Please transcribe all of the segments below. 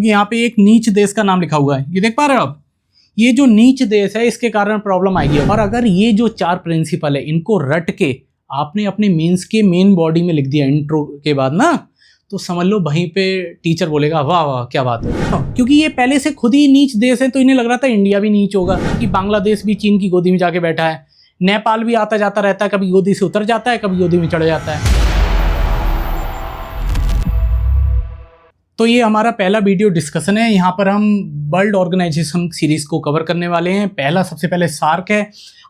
यहाँ पे एक नीच देश का नाम लिखा हुआ है, ये देख पा रहे हो आप। ये जो नीच देश है इसके कारण प्रॉब्लम आएगी। और अगर ये जो 4 प्रिंसिपल है इनको रट के आपने अपने मेंस के मेन बॉडी में लिख दिया इंट्रो के बाद ना, तो समझ लो वहीं पे टीचर बोलेगा वाह वाह क्या बात है। क्योंकि ये पहले से खुद ही नीच देश है तो इन्हें लग रहा था इंडिया भी नीच होगा, कि बांग्लादेश भी चीन की गोदी में जाके बैठा है, नेपाल भी आता जाता रहता है, कभी गोदी से उतर जाता है कभी गोदी में चढ़ जाता है। तो ये हमारा पहला वीडियो डिस्कशन है। यहाँ पर हम वर्ल्ड ऑर्गेनाइजेशन सीरीज को कवर करने वाले हैं। पहला सबसे पहले सार्क है।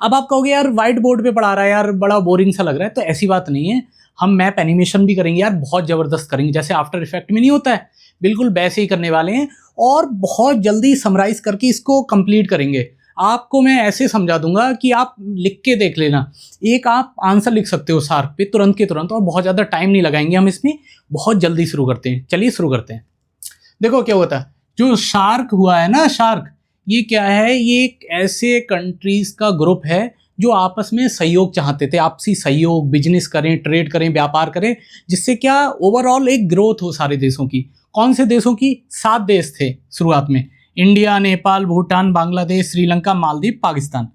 अब आप कहोगे यार व्हाइट बोर्ड पे पढ़ा रहा है यार, बड़ा बोरिंग सा लग रहा है, तो ऐसी बात नहीं है। हम मैप एनिमेशन भी करेंगे यार, बहुत ज़बरदस्त करेंगे, जैसे आफ्टर इफेक्ट में नहीं होता है, बिल्कुल वैसे ही करने वाले हैं। और बहुत जल्दी समराइज करके इसको कंप्लीट करेंगे। आपको मैं ऐसे समझा दूंगा कि आप लिख के देख लेना, एक आप आंसर लिख सकते हो सार्क पे तुरंत के तुरंत, और बहुत ज़्यादा टाइम नहीं लगाएंगे हम इसमें, बहुत जल्दी शुरू करते हैं। चलिए शुरू करते हैं। देखो क्या होता है, जो शार्क हुआ है ना, शार्क ये क्या है, ये एक ऐसे कंट्रीज का ग्रुप है जो आपस में सहयोग चाहते थे, आपसी सहयोग, बिजनेस करें, ट्रेड करें, व्यापार करें, जिससे क्या ओवरऑल एक ग्रोथ हो सारे देशों की। कौन से देशों की? 7 देश थे शुरुआत में, इंडिया, नेपाल, भूटान, बांग्लादेश, श्रीलंका, मालदीव, पाकिस्तान।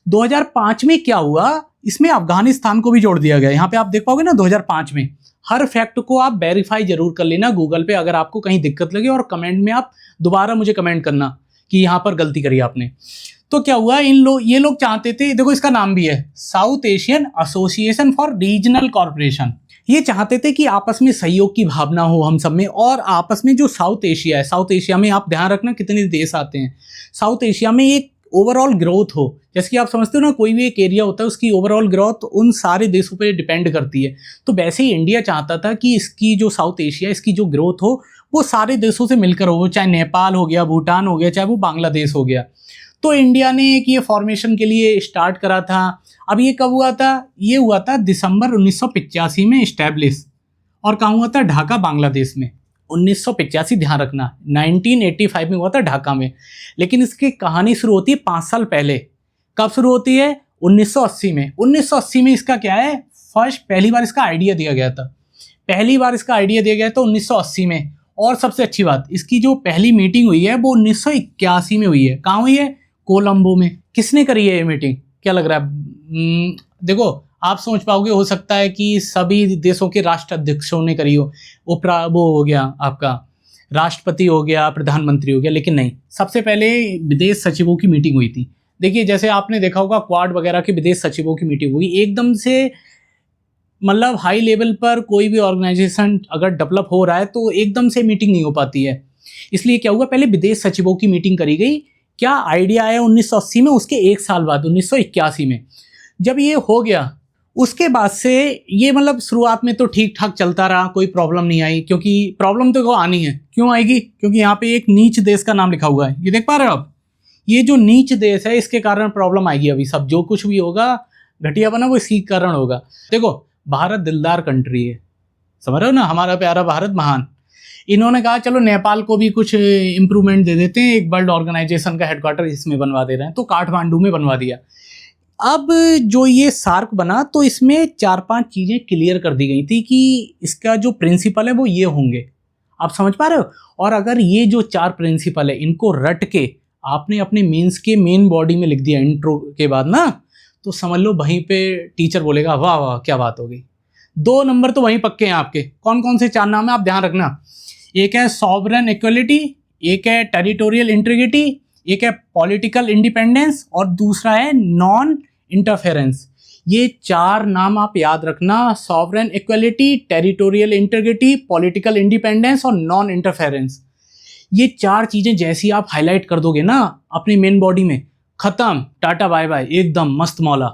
2005 में क्या हुआ, इसमें अफगानिस्तान को भी जोड़ दिया गया। यहाँ पे आप देख पाओगे ना 2005 में। हर फैक्ट को आप वेरीफाई जरूर कर लेना गूगल पे, अगर आपको कहीं दिक्कत लगे, और कमेंट में आप दोबारा मुझे कमेंट करना कि यहाँ पर गलती करी आपने। तो क्या हुआ, ये लोग चाहते थे, देखो इसका नाम भी है south Asian association for regional corporation. ये चाहते थे कि आपस में सहयोग की भावना हो हम सब में, और आपस में जो साउथ एशिया है, साउथ एशिया में आप ध्यान रखना कितने देश आते हैं, साउथ एशिया में एक ओवरऑल ग्रोथ हो। जैसे कि आप समझते हो ना, कोई भी एक एरिया होता है उसकी ओवरऑल ग्रोथ उन सारे देशों पे डिपेंड करती है। तो वैसे ही इंडिया चाहता था कि इसकी जो साउथ एशिया, इसकी जो ग्रोथ हो वो सारे देशों से मिलकर हो, चाहे नेपाल हो गया, भूटान हो गया, चाहे वो बांग्लादेश हो गया। तो इंडिया ने एक ये फॉर्मेशन के लिए स्टार्ट करा था। अब ये कब हुआ था? ये हुआ था दिसंबर 1985 में इस्टेब्लिश। और कहाँ हुआ था? ढाका, बांग्लादेश में। 1985 ध्यान रखना, 1985 में हुआ था ढाका में। लेकिन इसकी कहानी शुरू होती है 5 साल पहले। कब शुरू होती है? 1980 में। 1980 में इसका क्या है, पहली बार इसका आइडिया दिया गया था। पहली बार इसका आइडिया दिया गया था 1980 में। और सबसे अच्छी बात, इसकी जो पहली मीटिंग हुई है वो 1981 में हुई है। कहाँ हुई है? कोलंबो में। किसने करी है ये मीटिंग? क्या लग रहा है? देखो आप सोच पाओगे, हो सकता है कि सभी देशों के राष्ट्राध्यक्षों ने करी हो, वो हो गया आपका राष्ट्रपति हो गया, प्रधानमंत्री हो गया, लेकिन नहीं, सबसे पहले विदेश सचिवों की मीटिंग हुई थी। देखिए जैसे आपने देखा होगा क्वाड वगैरह के विदेश सचिवों की मीटिंग हुई, एकदम से मतलब हाई लेवल पर कोई भी ऑर्गेनाइजेशन अगर डेवलप हो रहा है तो एकदम से मीटिंग नहीं हो पाती है। इसलिए क्या हुआ, पहले विदेश सचिवों की मीटिंग करी गई। क्या आइडिया आया 1980 में, उसके एक साल बाद 1981 में जब ये हो गया, उसके बाद से ये मतलब शुरुआत में तो ठीक ठाक चलता रहा, कोई प्रॉब्लम नहीं आई। क्योंकि प्रॉब्लम तो आनी है, क्यों आएगी? क्योंकि यहाँ पे एक नीच देश का नाम लिखा हुआ है, ये देख पा रहे हो आप। ये जो नीच देश है इसके कारण प्रॉब्लम आएगी। अभी सब जो कुछ भी होगा घटिया बना वो इसी कारण होगा। देखो भारत दिलदार कंट्री है, समझ रहे हो ना, हमारा प्यारा भारत महान। इन्होंने कहा चलो नेपाल को भी कुछ इम्प्रूवमेंट दे देते हैं, एक वर्ल्ड ऑर्गेनाइजेशन का हेडक्वार्टर इसमें बनवा दे रहे हैं, तो काठमांडू में बनवा दिया। अब जो ये सार्क बना तो इसमें 4-5 चीज़ें क्लियर कर दी गई थी कि इसका जो प्रिंसिपल है वो ये होंगे। आप समझ पा रहे हो? और अगर ये जो 4 प्रिंसिपल है इनको रट के आपने अपने मेंस के मेन बॉडी में लिख दिया इंट्रो के बाद ना, तो समझ लो वहीं पे टीचर बोलेगा वाह वाह क्या बात हो गई। 2 नंबर तो वहीं पक्के हैं आपके। कौन कौन से 4 नाम है आप ध्यान रखना। एक है सॉवरेन इक्वलिटी, एक है टेरिटोरियल इंटीग्रिटी, एक है पॉलिटिकल इंडिपेंडेंस, और दूसरा है नॉन इंटरफेरेंस। ये 4 नाम आप याद रखना, sovereign equality, territorial integrity, political independence और नॉन इंटरफेरेंस। ये 4 चीज़ें जैसी आप हाईलाइट कर दोगे ना अपनी मेन बॉडी में, खत्म, टाटा बाय बाय, एकदम मस्त मौला।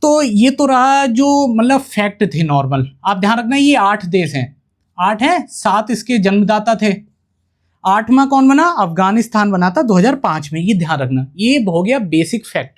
तो ये तो रहा जो मतलब फैक्ट थे नॉर्मल। आप ध्यान रखना ये 8 देश हैं, 8 हैं, 7 इसके जन्मदाता थे। 8वां कौन बना? अफगानिस्तान बना था 2005 में, ये ध्यान रखना। ये हो गया बेसिक फैक्ट।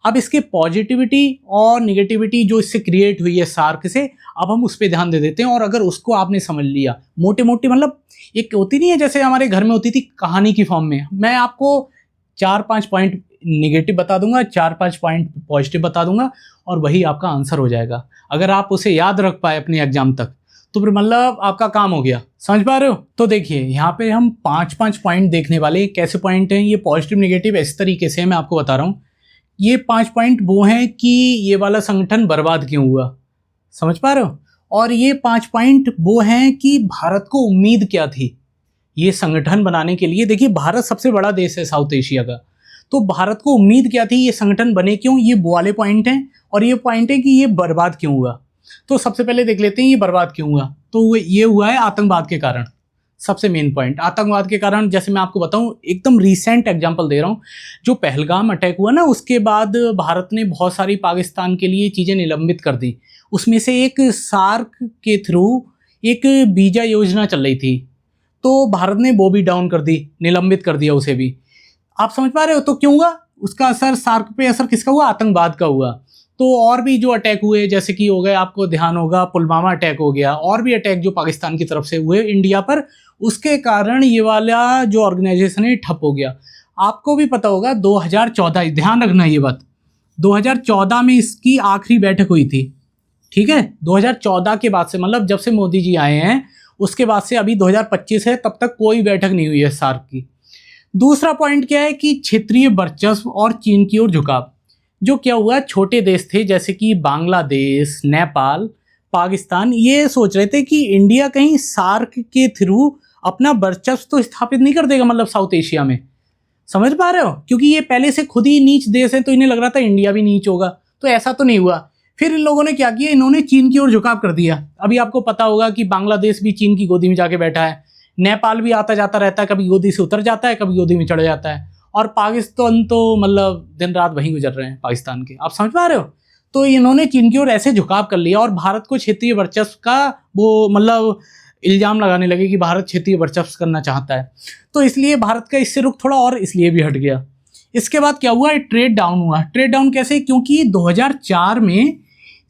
अब इसके पॉजिटिविटी और निगेटिविटी जो इससे क्रिएट हुई है सार्क से, अब हम उस पर ध्यान दे देते हैं। और अगर उसको आपने समझ लिया मोटे मोटे, मतलब एक होती नहीं है जैसे हमारे घर में होती थी कहानी की फॉर्म में, मैं आपको 4-5 पॉइंट निगेटिव बता दूंगा, 4-5 पॉइंट पॉजिटिव बता दूंगा, और वही आपका आंसर हो जाएगा। अगर आप उसे याद रख पाए अपने एग्जाम तक तो फिर मतलब आपका काम हो गया। समझ पा रहे हो? तो देखिए यहाँ पे हम 5 पॉइंट देखने वाले। कैसे पॉइंट हैं ये? पॉजिटिव नेगेटिव इस तरीके से मैं आपको बता रहा हूँ। ये 5 पॉइंट वो हैं कि ये वाला संगठन बर्बाद क्यों हुआ। समझ पा रहे हो? और ये 5 पॉइंट वो हैं कि भारत को उम्मीद क्या थी ये संगठन बनाने के लिए। देखिए भारत सबसे बड़ा देश है साउथ एशिया का, तो भारत को उम्मीद क्या थी ये संगठन बने क्यों, ये वो वाले पॉइंट हैं। और ये पॉइंट है कि ये बर्बाद क्यों हुआ। तो सबसे पहले देख लेते हैं ये बर्बाद क्यों हुआ। तो ये हुआ है आतंकवाद के कारण। सबसे मेन पॉइंट आतंकवाद के कारण। जैसे मैं आपको बताऊं, एकदम रीसेंट एग्जांपल दे रहा हूं, जो पहलगाम अटैक हुआ ना, उसके बाद भारत ने बहुत सारी पाकिस्तान के लिए चीज़ें निलंबित कर दी। उसमें से एक सार्क के थ्रू एक वीजा योजना चल रही थी, तो भारत ने वो भी डाउन कर दी, निलंबित कर दिया उसे भी। आप समझ पा रहे हो? तो क्यों हुआ उसका असर? सार्क पे असर किसका हुआ? आतंकवाद का हुआ। तो और भी जो अटैक हुए, जैसे कि हो गए, आपको ध्यान होगा पुलवामा अटैक हो गया, और भी अटैक जो पाकिस्तान की तरफ से हुए इंडिया पर, उसके कारण ये वाला जो ऑर्गेनाइजेशन है ठप हो गया। आपको भी पता होगा 2014, ध्यान रखना ये बात, 2014 में इसकी आखिरी बैठक हुई थी। ठीक है, 2014 के बाद से, मतलब जब से मोदी जी आए हैं उसके बाद से अभी 2025 है, तब तक कोई बैठक नहीं हुई है सार्क की। दूसरा पॉइंट क्या है कि क्षेत्रीय वर्चस्व और चीन की ओर झुकाव। जो क्या हुआ, छोटे देश थे जैसे कि बांग्लादेश, नेपाल, पाकिस्तान, ये सोच रहे थे कि इंडिया कहीं सार्क के थ्रू अपना वर्चस्व तो स्थापित नहीं कर देगा, मतलब साउथ एशिया में। समझ पा रहे हो? क्योंकि ये पहले से खुद ही नीच देश है, तो इन्हें लग रहा था इंडिया भी नीच होगा। तो ऐसा तो नहीं हुआ। फिर इन लोगों ने क्या किया, इन्होंने चीन की ओर झुकाव कर दिया। अभी आपको पता होगा कि बांग्लादेश भी चीन की गोदी में जाके बैठा है, नेपाल भी आता जाता रहता है, कभी गोदी से उतर जाता है, कभी गोदी में चढ़ जाता है, और पाकिस्तान तो मतलब दिन रात वहीं गुजर रहे हैं पाकिस्तान के। आप समझ पा रहे हो? तो इन्होंने चीन की ओर ऐसे झुकाव कर लिया, और भारत को क्षेत्रीय वर्चस्व का वो मतलब इल्जाम लगाने लगे कि भारत क्षेत्रीय वर्चस्व करना चाहता है। तो इसलिए भारत का इससे रुख थोड़ा और इसलिए भी हट गया। इसके बाद क्या हुआ, ट्रेड डाउन हुआ। ट्रेड डाउन कैसे? क्योंकि 2004 में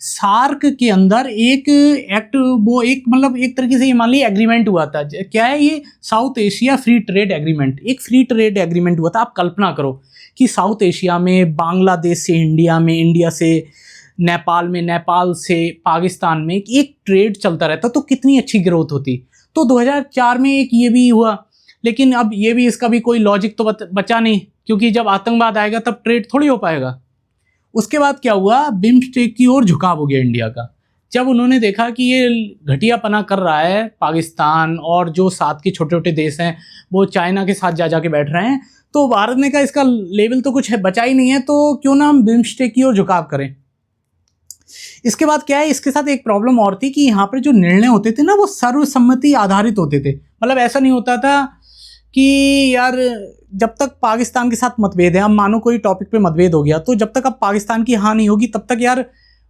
सार्क के अंदर एक एक्ट, वो एक मतलब एक तरीके से ये मान लीजिए एग्रीमेंट हुआ था। क्या है ये? South Asia free trade agreement. एक फ्री ट्रेड एग्रीमेंट हुआ था। आप कल्पना करो कि साउथ एशिया में बांग्लादेश से इंडिया में, इंडिया से नेपाल में, नेपाल से पाकिस्तान में एक ट्रेड चलता रहता, तो कितनी अच्छी ग्रोथ होती। तो 2004 में एक ये भी हुआ, लेकिन अब ये भी, इसका भी कोई लॉजिक तो बचा नहीं, क्योंकि जब आतंकवाद आएगा तब ट्रेड थोड़ी हो पाएगा। उसके बाद क्या हुआ, बिम्स्टेक की ओर झुकाव हो गया इंडिया का। जब उन्होंने देखा कि ये घटियापना कर रहा है पाकिस्तान, और जो साथ के छोटे छोटे देश हैं वो चाइना के साथ जा जाके बैठ रहे हैं, तो भारत ने कहा इसका लेवल तो कुछ है, बचा ही नहीं है, तो क्यों ना हम बिम्स्टेक की ओर झुकाव करें। इसके बाद क्या है, इसके साथ एक प्रॉब्लम और थी कि यहाँ पर जो निर्णय होते थे ना, वो सर्वसम्मति आधारित होते थे। मतलब ऐसा नहीं होता था कि यार जब तक पाकिस्तान के साथ मतभेद है, अब मानो कोई टॉपिक पे मतभेद हो गया, तो जब तक अब पाकिस्तान की हाँ नहीं होगी तब तक यार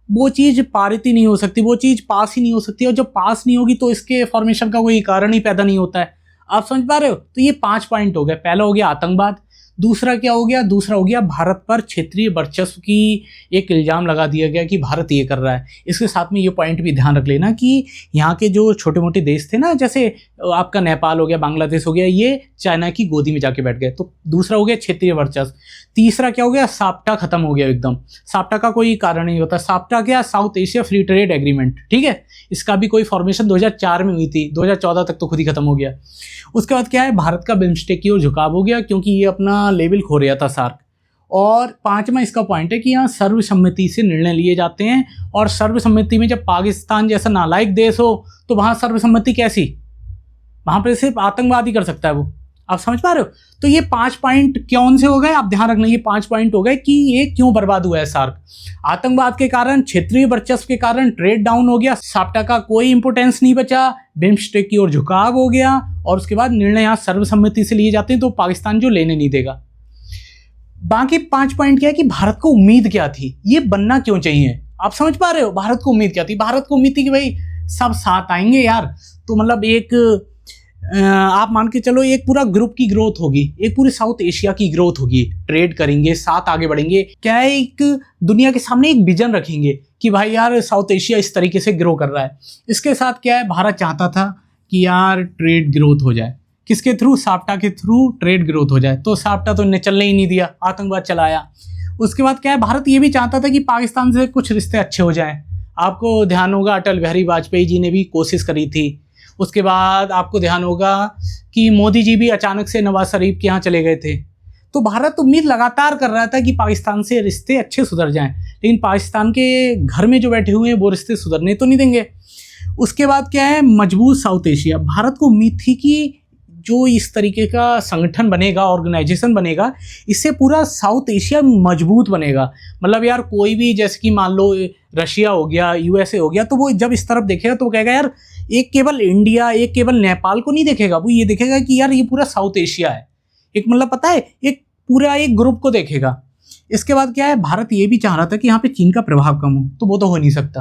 वो चीज़ पारित ही नहीं हो सकती, वो चीज़ पास ही नहीं हो सकती। और जब पास नहीं होगी तो इसके फॉर्मेशन का कोई कारण ही पैदा नहीं होता है। आप समझ पा रहे हो? तो ये 5 पॉइंट हो गए। पहला हो गया आतंकवाद, दूसरा क्या हो गया, दूसरा हो गया भारत पर क्षेत्रीय वर्चस्व की एक इल्ज़ाम लगा दिया गया कि भारत ये कर रहा है। इसके साथ में ये पॉइंट भी ध्यान रख लेना कि यहाँ के जो छोटे मोटे देश थे ना, जैसे आपका नेपाल हो गया, बांग्लादेश हो गया, ये चाइना की गोदी में जाके बैठ गए। तो दूसरा हो गया क्षेत्रीय वर्चस्व। तीसरा क्या हो गया, साप्टा खत्म हो गया एकदम। साप्टा का कोई कारण नहीं होता। साप्टा क्या, south Asia free trade agreement. ठीक है, इसका भी कोई फॉर्मेशन 2004 में हुई थी, 2014 तक तो खुद ही खत्म हो गया। उसके बाद क्या है, भारत का बिम्स्टेक की ओर झुकाव हो गया, क्योंकि ये अपना लेवल खो रहा था सार्क। और 5वां इसका पॉइंट है कि यहाँ सर्वसम्मति से निर्णय लिए जाते हैं, और सर्वसम्मति में जब पाकिस्तान जैसा नालायक देश हो तो वहाँ सर्वसम्मति कैसी, वहाँ पर सिर्फ आतंकवाद ही कर सकता है वो। आप समझ पा रहे हो? तो ये 5 पॉइंट कौन से हो गए, आप ध्यान रखना, ये 5 पॉइंट हो गए कि ये क्यों बर्बाद हुआ है सार्क। आतंकवाद के कारण, क्षेत्रीय वर्चस्व के कारण ट्रेड डाउन हो गया, साप्टा का कोई इंपोर्टेंस नहीं बचा, बिम्स्टेक की ओर झुकाव हो गया, और उसके बाद निर्णय यहाँ सर्वसम्मति से लिए जाते हैं, तो पाकिस्तान जो लेने नहीं देगा। बाकी 5 पॉइंट क्या है कि भारत को उम्मीद क्या थी, ये बनना क्यों चाहिए। आप समझ पा रहे हो? भारत को उम्मीद क्या थी? भारत को उम्मीद थी कि भाई सब साथ आएंगे यार, तो मतलब एक आप मान के चलो एक पूरा ग्रुप की ग्रोथ होगी, एक पूरे साउथ एशिया की ग्रोथ होगी, ट्रेड करेंगे, साथ आगे बढ़ेंगे। क्या है, एक दुनिया के सामने एक विजन रखेंगे कि भाई यार साउथ एशिया इस तरीके से ग्रो कर रहा है। इसके साथ क्या है, भारत चाहता था कि यार ट्रेड ग्रोथ हो जाए, किसके थ्रू, साप्टा के थ्रू ट्रेड ग्रोथ हो जाए। तो साप्टा तो इन्हें चलने ही नहीं दिया, आतंकवाद चलाया। उसके बाद क्या है, भारत ये भी चाहता था कि पाकिस्तान से कुछ रिश्ते अच्छे हो जाएं। आपको ध्यान होगा अटल बिहारी वाजपेयी जी ने भी कोशिश करी थी। उसके बाद आपको ध्यान होगा कि मोदी जी भी अचानक से नवाज शरीफ के यहाँ चले गए थे। तो भारत उम्मीद लगातार कर रहा था कि पाकिस्तान से रिश्ते अच्छे सुधर जाएं, लेकिन पाकिस्तान के घर में जो बैठे हुए हैं वो रिश्ते सुधरने तो नहीं देंगे। उसके बाद क्या है, मजबूत साउथ एशिया। भारत को उम्मीद थी कि जो इस तरीके का संगठन बनेगा, ऑर्गेनाइजेशन बनेगा, इससे पूरा साउथ एशिया मजबूत बनेगा। मतलब यार कोई भी, जैसे कि मान लो रशिया हो गया, यूएसए हो गया, तो वो जब इस तरफ देखेगा तो वो कहेगा यार एक केवल इंडिया, एक केवल नेपाल को नहीं देखेगा, वो ये देखेगा कि यार ये पूरा साउथ एशिया है। एक मतलब पता है, एक पूरा एक ग्रुप को देखेगा। इसके बाद क्या है, भारत ये भी चाह रहा था कि यहाँ पे चीन का प्रभाव कम हो, तो वो तो हो नहीं सकता।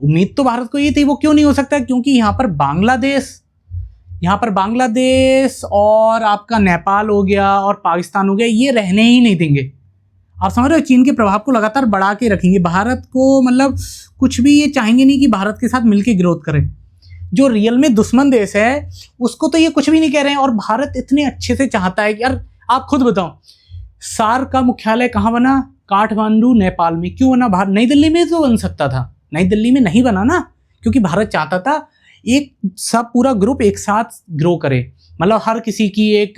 उम्मीद तो भारत को ये थी, वो क्यों नहीं हो सकता, क्योंकि यहाँ पर बांग्लादेश और आपका नेपाल हो गया और पाकिस्तान हो गया, ये रहने ही नहीं देंगे। आप समझ रहे हो, चीन के प्रभाव को लगातार बढ़ा के रखेंगे भारत को। मतलब कुछ भी ये चाहेंगे नहीं कि भारत के साथ मिलकर ग्रोथ करें। जो रियल में दुश्मन देश है उसको तो ये कुछ भी नहीं कह रहे हैं, और भारत इतने अच्छे से चाहता है कि यार आप खुद बताओ, सार्क का मुख्यालय कहाँ बना? काठमांडू, नेपाल में। क्यों बना? बाहर नई दिल्ली में तो बन सकता था, नई दिल्ली में नहीं बना ना, क्योंकि भारत चाहता था एक सब पूरा ग्रुप एक साथ ग्रो करे। मतलब हर किसी की एक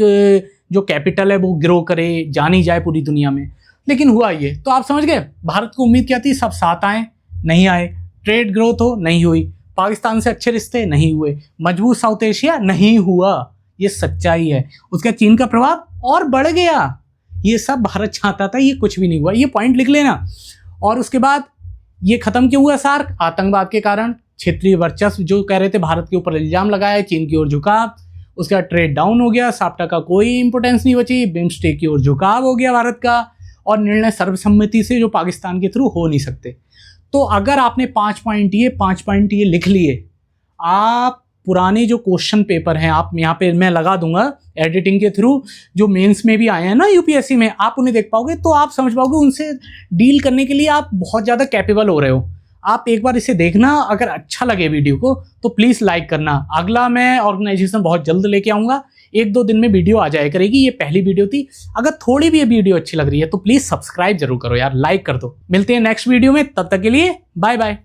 जो कैपिटल है वो ग्रो करे, जानी जाए पूरी दुनिया में। लेकिन हुआ ये, तो आप समझ गए भारत को उम्मीद क्या थी, सब साथ आए, नहीं आए। ट्रेड ग्रोथ हो, नहीं हुई। पाकिस्तान से अच्छे रिश्ते, नहीं हुए। मजबूत साउथ एशिया, नहीं हुआ। ये सच्चाई है। उसका चीन का प्रभाव और बढ़ गया। ये सब भारत चाहता था, ये कुछ भी नहीं हुआ। ये पॉइंट लिख लेना। और उसके बाद ये खत्म क्यों हुआ सार्क? आतंकवाद के कारण। क्षेत्रीय वर्चस्व जो कह रहे थे, भारत के ऊपर इल्जाम लगाया, चीन की ओर झुकाव। उसका ट्रेड डाउन हो गया, साप्टा का कोई इंपोर्टेंस नहीं बची, बिम्स्टेक की ओर झुकाव हो गया भारत का, और निर्णय सर्वसम्मति से जो पाकिस्तान के थ्रू हो नहीं सकते। तो अगर आपने 5 पॉइंट ये लिख लिए, आप पुराने जो क्वेश्चन पेपर हैं, आप यहाँ पे मैं लगा दूंगा एडिटिंग के थ्रू, जो मेंस में भी आए हैं ना यूपीएससी में, आप उन्हें देख पाओगे तो आप समझ पाओगे उनसे डील करने के लिए आप बहुत ज़्यादा कैपेबल हो रहे हो। आप एक बार इसे देखना, अगर अच्छा लगे वीडियो को तो प्लीज़ लाइक करना। अगला मैं ऑर्गेनाइजेशन बहुत जल्द लेके आऊँगा, 1-2 दिन में वीडियो आ जाया करेगी। ये पहली वीडियो थी। अगर थोड़ी भी ये वीडियो अच्छी लग रही है तो प्लीज़ सब्सक्राइब जरूर करो यार, लाइक कर दो। मिलते हैं नेक्स्ट वीडियो में, तब तक के लिए बाय बाय।